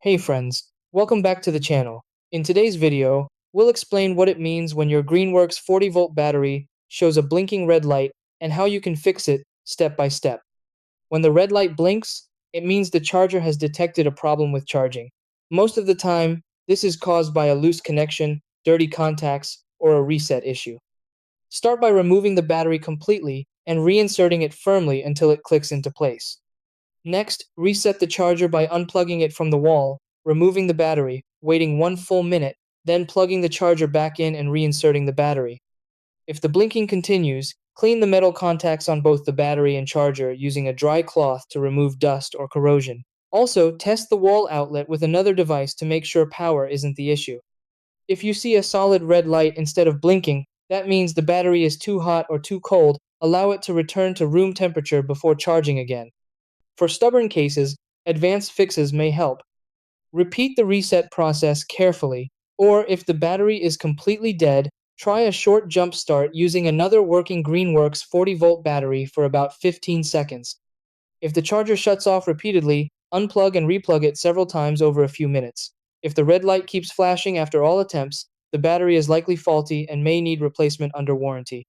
Hey friends, welcome back to the channel. In today's video, we'll explain what it means when your Greenworks 40-volt battery shows a blinking red light and how you can fix it step by step. When the red light blinks, it means the charger has detected a problem with charging. Most of the time, this is caused by a loose connection, dirty contacts, or a reset issue. Start by removing the battery completely and reinserting it firmly until it clicks into place. Next, reset the charger by unplugging it from the wall, removing the battery, waiting one full minute, then plugging the charger back in and reinserting the battery. If the blinking continues, clean the metal contacts on both the battery and charger using a dry cloth to remove dust or corrosion. Also, test the wall outlet with another device to make sure power isn't the issue. If you see a solid red light instead of blinking, that means the battery is too hot or too cold. Allow it to return to room temperature before charging again. For stubborn cases, advanced fixes may help. Repeat the reset process carefully, or if the battery is completely dead, try a short jump start using another working Greenworks 40-volt battery for about 15 seconds. If the charger shuts off repeatedly, unplug and replug it several times over a few minutes. If the red light keeps flashing after all attempts, the battery is likely faulty and may need replacement under warranty.